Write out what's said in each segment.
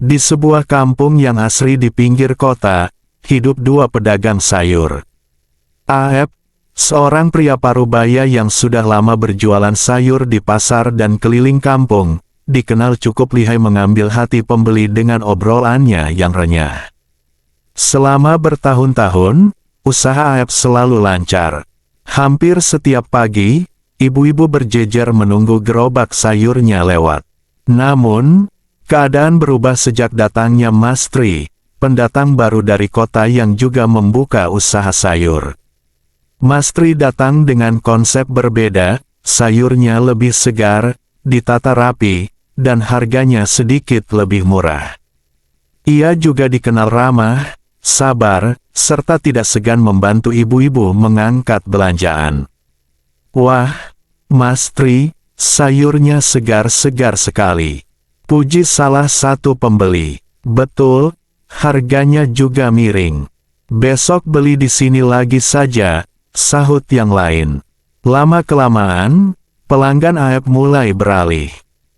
Di sebuah kampung yang asri di pinggir kota, hidup dua pedagang sayur. Aep, seorang pria parubaya yang sudah lama berjualan sayur di pasar dan keliling kampung, dikenal cukup lihai mengambil hati pembeli dengan obrolannya yang renyah. Selama bertahun-tahun, usaha Aep selalu lancar. Hampir setiap pagi, ibu-ibu berjejer menunggu gerobak sayurnya lewat. Namun, keadaan berubah sejak datangnya Mas Tri, pendatang baru dari kota yang juga membuka usaha sayur. Mas Tri datang dengan konsep berbeda, sayurnya lebih segar, ditata rapi, dan harganya sedikit lebih murah. Ia juga dikenal ramah, sabar, serta tidak segan membantu ibu-ibu mengangkat belanjaan. "Wah, Mas Tri, sayurnya segar-segar sekali," puji salah satu pembeli. "Betul, harganya juga miring. Besok beli di sini lagi saja," sahut yang lain. Lama-kelamaan, pelanggan Aep mulai beralih.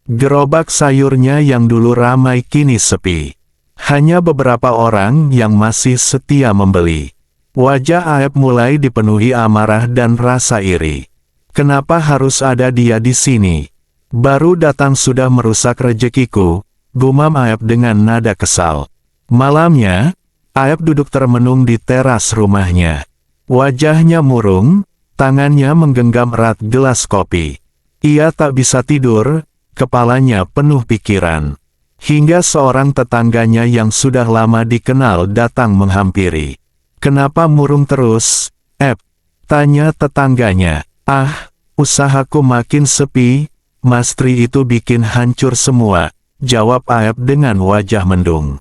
Gerobak sayurnya yang dulu ramai kini sepi. Hanya beberapa orang yang masih setia membeli. Wajah Aep mulai dipenuhi amarah dan rasa iri. "Kenapa harus ada dia di sini? Baru datang sudah merusak rezekiku," gumam Aep dengan nada kesal. Malamnya, Aep duduk termenung di teras rumahnya. Wajahnya murung, tangannya menggenggam erat gelas kopi. Ia tak bisa tidur, kepalanya penuh pikiran. Hingga seorang tetangganya yang sudah lama dikenal datang menghampiri. "Kenapa murung terus, Aep?" tanya tetangganya. "Ah, usahaku makin sepi, Mas Tri itu bikin hancur semua," jawab Aep dengan wajah mendung.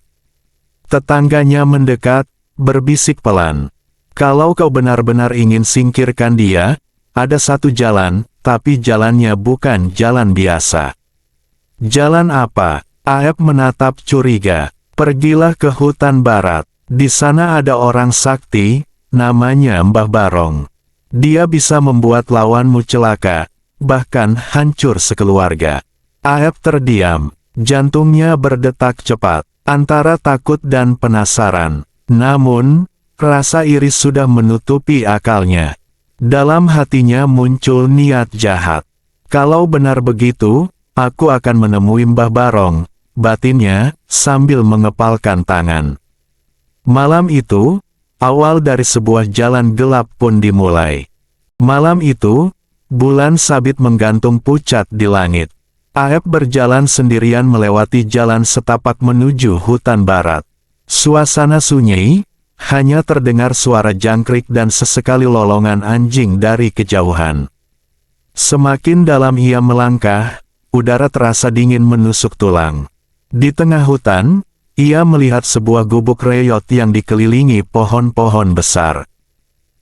Tetangganya mendekat, berbisik pelan. "Kalau kau benar-benar ingin singkirkan dia, ada satu jalan, tapi jalannya bukan jalan biasa." "Jalan apa?" Aep menatap curiga. "Pergilah ke hutan barat. Di sana ada orang sakti, namanya Mbah Barong. Dia bisa membuat lawanmu celaka, bahkan hancur sekeluarga." Aep terdiam, jantungnya berdetak cepat, antara takut dan penasaran. Namun, rasa iri sudah menutupi akalnya. Dalam hatinya muncul niat jahat. "Kalau benar begitu, aku akan menemui Mbah Barong," batinnya, sambil mengepalkan tangan. Malam itu, awal dari sebuah jalan gelap pun dimulai. Malam itu, bulan sabit menggantung pucat di langit. Aep berjalan sendirian melewati jalan setapak menuju hutan barat. Suasana sunyi, hanya terdengar suara jangkrik dan sesekali lolongan anjing dari kejauhan. Semakin dalam ia melangkah, udara terasa dingin menusuk tulang. Di tengah hutan, ia melihat sebuah gubuk reyot yang dikelilingi pohon-pohon besar.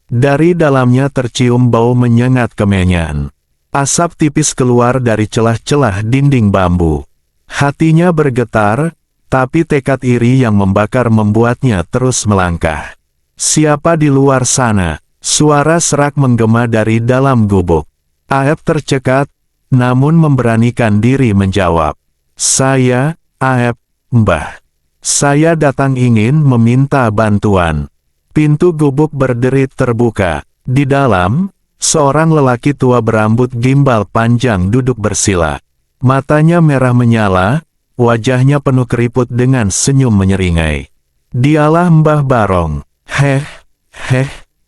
Dari dalamnya tercium bau menyengat kemenyan. Asap tipis keluar dari celah-celah dinding bambu. Hatinya bergetar, tapi tekad iri yang membakar membuatnya terus melangkah. "Siapa di luar sana?" Suara serak menggema dari dalam gubuk. Aep tercekat, namun memberanikan diri menjawab. "Saya, Aep, Mbah. Saya datang ingin meminta bantuan." Pintu gubuk berderit terbuka. Di dalam, seorang lelaki tua berambut gimbal panjang duduk bersila. Matanya merah menyala, wajahnya penuh keriput dengan senyum menyeringai. "Dialah Mbah Barong." Heh,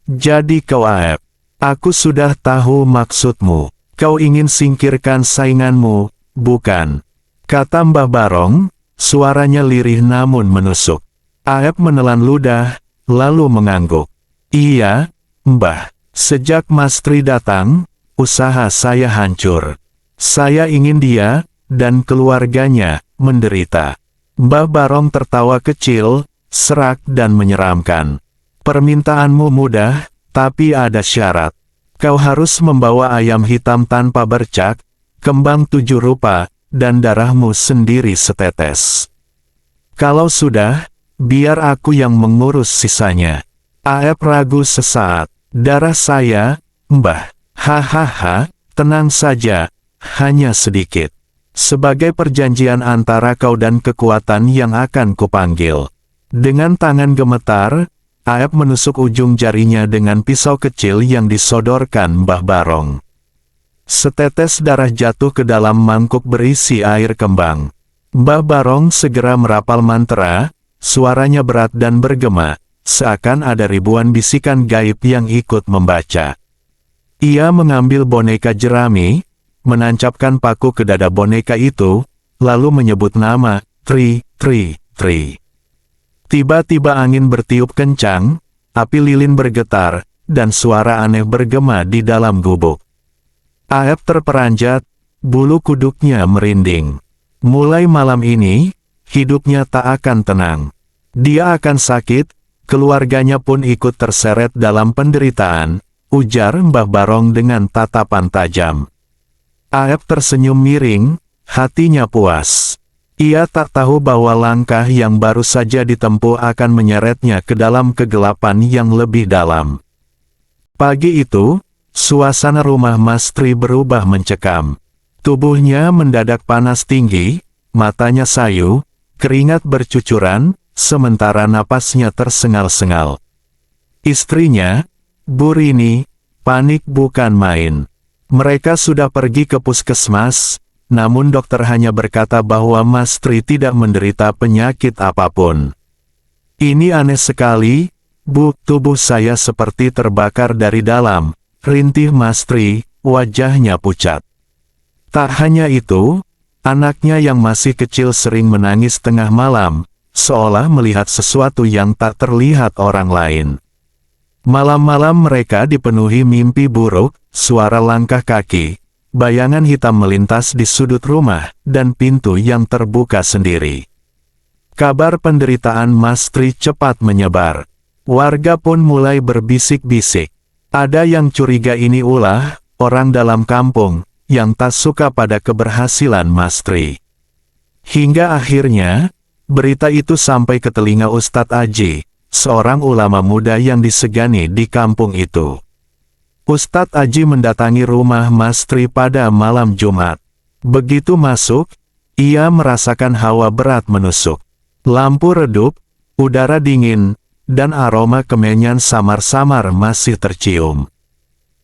jadi kau Aep. Aku sudah tahu maksudmu. Kau ingin singkirkan sainganmu, bukan?" kata Mbah Barong, suaranya lirih namun menusuk. Aep menelan ludah, lalu mengangguk. "Iya, Mbah. Sejak Mas Tri datang, usaha saya hancur. Saya ingin dia, dan keluarganya, menderita." Mbah Barong tertawa kecil, serak dan menyeramkan. "Permintaanmu mudah, tapi ada syarat. Kau harus membawa ayam hitam tanpa bercak, kembang 7 rupa, dan darahmu sendiri setetes. Kalau sudah, biar aku yang mengurus sisanya." Aep ragu sesaat. "Darah saya, Mbah." "Hahaha, tenang saja, hanya sedikit. Sebagai perjanjian antara kau dan kekuatan yang akan kupanggil. Dengan tangan gemetar, Aep menusuk ujung jarinya dengan pisau kecil yang disodorkan Mbah Barong. Setetes darah jatuh ke dalam mangkuk berisi air kembang. Mbah Barong segera merapal mantra, suaranya berat dan bergema, seakan ada ribuan bisikan gaib yang ikut membaca. Ia mengambil boneka jerami, menancapkan paku ke dada boneka itu, lalu menyebut nama, Tri, Tri, Tri. Tiba-tiba angin bertiup kencang, api lilin bergetar, dan suara aneh bergema di dalam gubuk. Aep terperanjat, bulu kuduknya merinding. Mulai malam ini, hidupnya tak akan tenang. Dia akan sakit, keluarganya pun ikut terseret dalam penderitaan, ujar Mbah Barong dengan tatapan tajam. Aep tersenyum miring, hatinya puas. Ia tak tahu bahwa langkah yang baru saja ditempuh akan menyeretnya ke dalam kegelapan yang lebih dalam. Pagi itu, suasana rumah Mas Tri berubah mencekam. Tubuhnya mendadak panas tinggi, matanya sayu, keringat bercucuran, sementara napasnya tersengal-sengal. Istrinya, Bu Rini, panik bukan main. Mereka sudah pergi ke puskesmas, namun dokter hanya berkata bahwa Mas Tri tidak menderita penyakit apapun. Ini aneh sekali, Bu, tubuh saya seperti terbakar dari dalam, rintih Mas Tri, wajahnya pucat. Tak hanya itu, anaknya yang masih kecil sering menangis tengah malam, seolah melihat sesuatu yang tak terlihat orang lain. Malam-malam mereka dipenuhi mimpi buruk, suara langkah kaki, bayangan hitam melintas di sudut rumah, dan pintu yang terbuka sendiri. Kabar penderitaan Mas Tri cepat menyebar. Warga pun mulai berbisik-bisik. Ada yang curiga ini ulah orang dalam kampung, yang tak suka pada keberhasilan Mas Tri. Hingga akhirnya, berita itu sampai ke telinga Ustadz Aji, seorang ulama muda yang disegani di kampung itu. Ustadz Aji mendatangi rumah Mas Tri pada malam Jumat. Begitu masuk, ia merasakan hawa berat menusuk. Lampu redup, udara dingin, dan aroma kemenyan samar-samar masih tercium.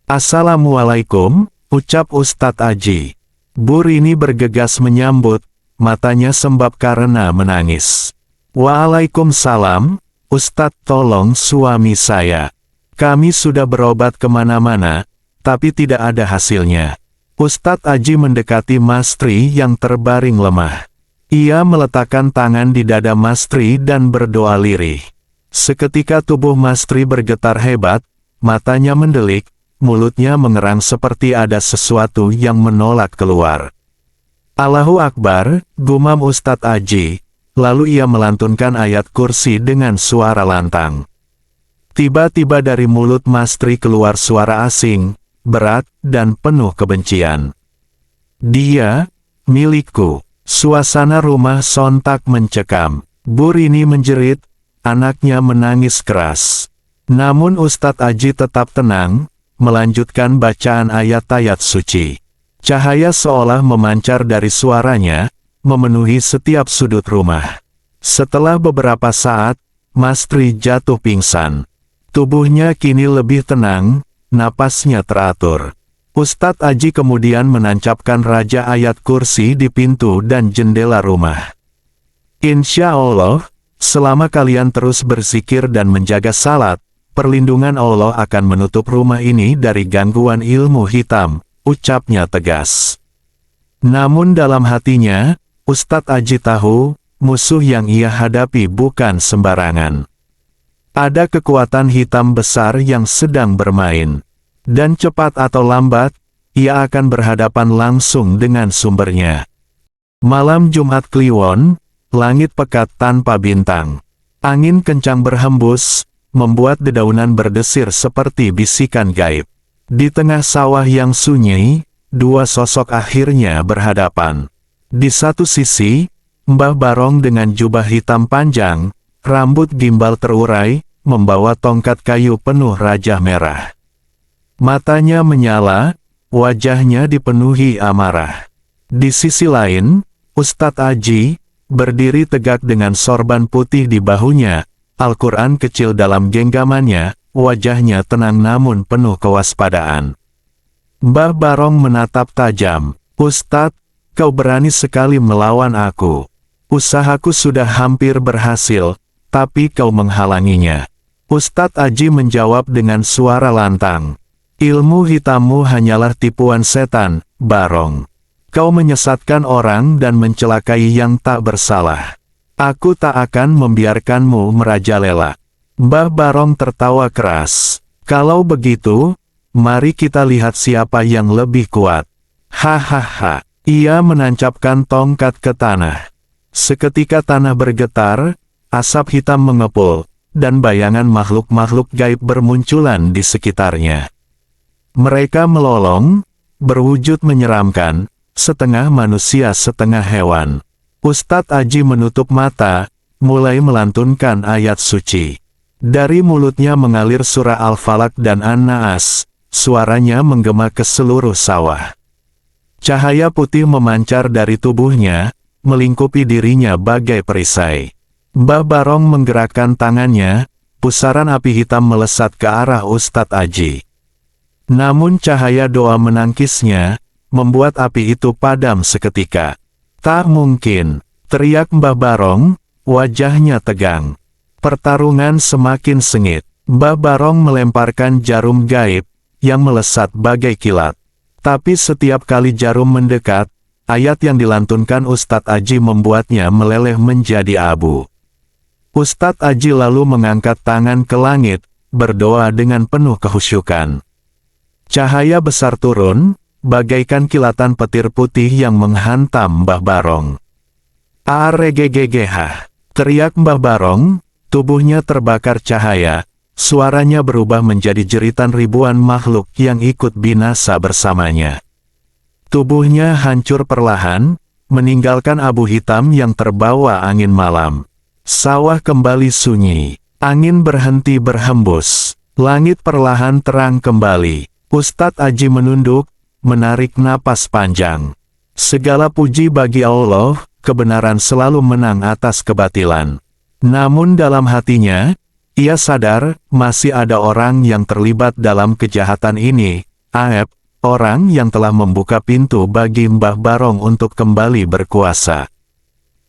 "Assalamualaikum," ucap Ustadz Aji. Bu Rini bergegas menyambut, matanya sembab karena menangis. "Waalaikumsalam, Ustadz, tolong suami saya. Kami sudah berobat kemana-mana, tapi tidak ada hasilnya." Ustadz Aji mendekati Mas Tri yang terbaring lemah. Ia meletakkan tangan di dada Mas Tri dan berdoa lirih. Seketika tubuh Mas Tri bergetar hebat, matanya mendelik, mulutnya mengerang seperti ada sesuatu yang menolak keluar. "Allahu Akbar," gumam Ustadz Aji. Lalu ia melantunkan ayat kursi dengan suara lantang. Tiba-tiba dari mulut Mas Tri keluar suara asing, berat, dan penuh kebencian. "Dia, milikku." Suasana rumah sontak mencekam. Bu Rini menjerit, anaknya menangis keras. Namun Ustadz Aji tetap tenang, melanjutkan bacaan ayat-ayat suci. Cahaya seolah memancar dari suaranya, memenuhi setiap sudut rumah. Setelah beberapa saat, Mas Tri jatuh pingsan. Tubuhnya kini lebih tenang, napasnya teratur. Ustadz Aji kemudian menancapkan raja ayat kursi di pintu dan jendela rumah. "Insya Allah, selama kalian terus berzikir dan menjaga salat, perlindungan Allah akan menutup rumah ini dari gangguan ilmu hitam," ucapnya tegas. Namun dalam hatinya, Ustadz Aji tahu, musuh yang ia hadapi bukan sembarangan. Ada kekuatan hitam besar yang sedang bermain. Dan cepat atau lambat, ia akan berhadapan langsung dengan sumbernya. Malam Jumat Kliwon, langit pekat tanpa bintang. Angin kencang berhembus, membuat dedaunan berdesir seperti bisikan gaib. Di tengah sawah yang sunyi, dua sosok akhirnya berhadapan. Di satu sisi, Mbah Barong dengan jubah hitam panjang, rambut gimbal terurai, membawa tongkat kayu penuh raja merah. Matanya menyala, wajahnya dipenuhi amarah. Di sisi lain, Ustadz Aji, berdiri tegak dengan sorban putih di bahunya, Al-Quran kecil dalam genggamannya, wajahnya tenang namun penuh kewaspadaan. Mbah Barong menatap tajam. "Ustadz, kau berani sekali melawan aku. Usahaku sudah hampir berhasil, tapi kau menghalanginya." Ustadz Aji menjawab dengan suara lantang. "Ilmu hitammu hanyalah tipuan setan, Barong. Kau menyesatkan orang dan mencelakai yang tak bersalah. Aku tak akan membiarkanmu merajalela." Mbah Barong tertawa keras. "Kalau begitu, mari kita lihat siapa yang lebih kuat." Hahaha. Ia menancapkan tongkat ke tanah. Seketika tanah bergetar, asap hitam mengepul, dan bayangan makhluk-makhluk gaib bermunculan di sekitarnya. Mereka melolong, berwujud menyeramkan, setengah manusia setengah hewan. Ustadz Aji menutup mata, mulai melantunkan ayat suci. Dari mulutnya mengalir surah Al-Falaq dan An-Naas, suaranya menggema ke seluruh sawah. Cahaya putih memancar dari tubuhnya, melingkupi dirinya bagai perisai. Mbah Barong menggerakkan tangannya, pusaran api hitam melesat ke arah Ustadz Aji. Namun cahaya doa menangkisnya, membuat api itu padam seketika. "Tak mungkin," teriak Mbah Barong, wajahnya tegang. Pertarungan semakin sengit. Mbah Barong melemparkan jarum gaib, yang melesat bagai kilat. Tapi setiap kali jarum mendekat, ayat yang dilantunkan Ustadz Aji membuatnya meleleh menjadi abu. Ustadz Aji lalu mengangkat tangan ke langit, berdoa dengan penuh kehusyukan. Cahaya besar turun, bagaikan kilatan petir putih yang menghantam Mbah Barong. "Aregegegehah!" teriak Mbah Barong, tubuhnya terbakar cahaya, suaranya berubah menjadi jeritan ribuan makhluk yang ikut binasa bersamanya. Tubuhnya hancur perlahan, meninggalkan abu hitam yang terbawa angin malam. Sawah kembali sunyi, angin berhenti berhembus, langit perlahan terang kembali. Ustadz Aji menunduk, menarik napas panjang. Segala puji bagi Allah, kebenaran selalu menang atas kebatilan. Namun dalam hatinya, ia sadar, masih ada orang yang terlibat dalam kejahatan ini, Aep, orang yang telah membuka pintu bagi Mbah Barong untuk kembali berkuasa.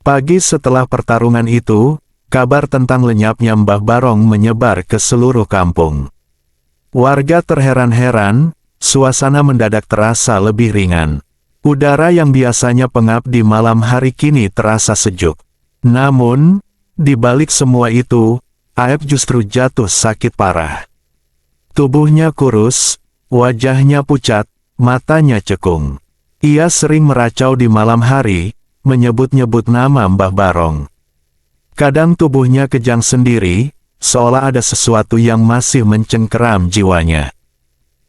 Pagi setelah pertarungan itu, kabar tentang lenyapnya Mbah Barong menyebar ke seluruh kampung. Warga terheran-heran, suasana mendadak terasa lebih ringan. Udara yang biasanya pengap di malam hari kini terasa sejuk. Namun, di balik semua itu, Aep justru jatuh sakit parah. Tubuhnya kurus, wajahnya pucat, matanya cekung. Ia sering meracau di malam hari, menyebut-nyebut nama Mbah Barong. Kadang tubuhnya kejang sendiri, seolah ada sesuatu yang masih mencengkeram jiwanya.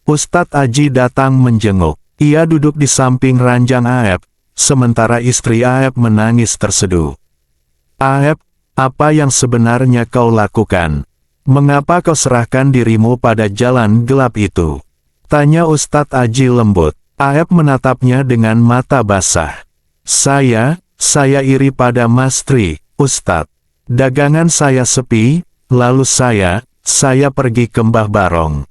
Ustadz Aji datang menjenguk. Ia duduk di samping ranjang Aep, sementara istri Aep menangis terseduh. "Aep, apa yang sebenarnya kau lakukan? Mengapa kau serahkan dirimu pada jalan gelap itu?" tanya Ustadz Aji lembut. Aep menatapnya dengan mata basah. Saya iri pada Mas Tri, Ustadz. Dagangan saya sepi, lalu saya pergi ke Mbah Barong.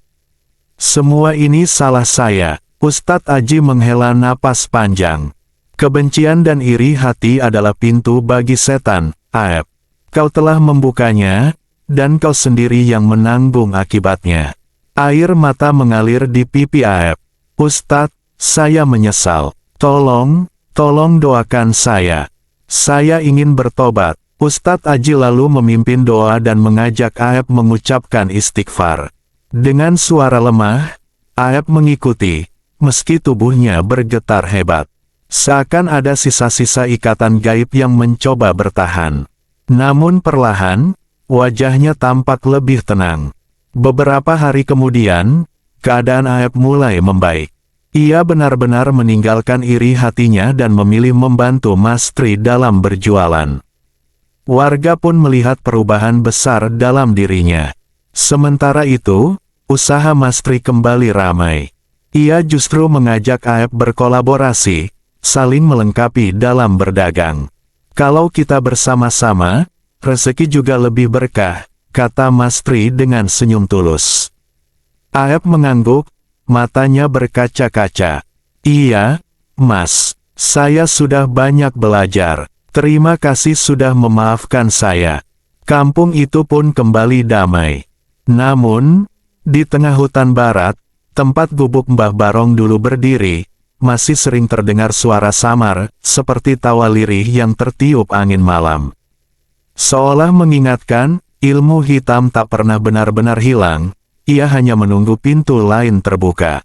Semua ini salah saya. Ustadz Aji menghela napas panjang. "Kebencian dan iri hati adalah pintu bagi setan, Aep. Kau telah membukanya, dan kau sendiri yang menanggung akibatnya." Air mata mengalir di pipi Aep. "Ustadz, saya menyesal. Tolong doakan saya. Saya ingin bertobat." Ustadz Aji lalu memimpin doa dan mengajak Aep mengucapkan istighfar. Dengan suara lemah, Aep mengikuti, meski tubuhnya bergetar hebat. Seakan ada sisa-sisa ikatan gaib yang mencoba bertahan. Namun perlahan, wajahnya tampak lebih tenang. Beberapa hari kemudian, keadaan Aep mulai membaik. Ia benar-benar meninggalkan iri hatinya dan memilih membantu Mas Tri dalam berjualan. Warga pun melihat perubahan besar dalam dirinya. Sementara itu, usaha Mas Tri kembali ramai. Ia justru mengajak Aep berkolaborasi, saling melengkapi dalam berdagang. Kalau kita bersama-sama, rezeki juga lebih berkah, kata Mas Tri dengan senyum tulus. Aep mengangguk, matanya berkaca-kaca. Iya, Mas, saya sudah banyak belajar. Terima kasih sudah memaafkan saya. Kampung itu pun kembali damai. Namun, di tengah hutan barat, tempat gubuk Mbah Barong dulu berdiri, masih sering terdengar suara samar, seperti tawa lirih yang tertiup angin malam. Seolah mengingatkan, ilmu hitam tak pernah benar-benar hilang, ia hanya menunggu pintu lain terbuka.